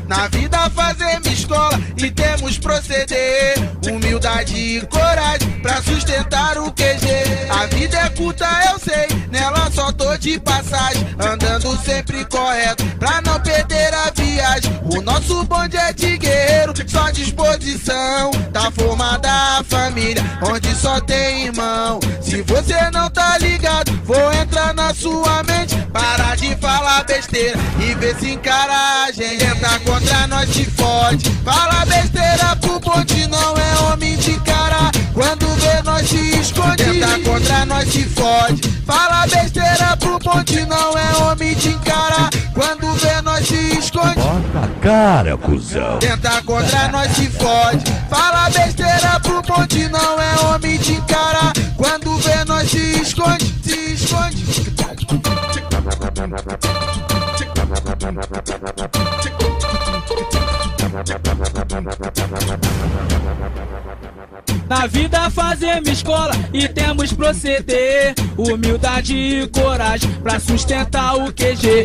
Na vida fazemos escola e temos proceder, humildade e coragem pra sustentar o QG. A vida é curta, eu sei, nela só tô de passagem, andando sempre correto pra não perder a viagem. O nosso bonde é de guerreiro, só disposição, tá formada a família, onde só tem irmão. Se você não tá ligado, vou entrar na sua mente, parar de falar besteira e ver se encara a gente. Tenta contra nós se fode, fala besteira pro bonde, não é homem de cara, quando vê nós se esconde. Tenta contra nós se fode, fala besteira pro bonde, não é homem de cara, quando vê nós se esconde. Bota a cara, cuzão. Tenta contra nós se fode, fala besteira pro bonde, não é homem de cara, quando vê nós se esconde, se esconde. Na vida fazemos escola e temos proceder, humildade e coragem pra sustentar o QG.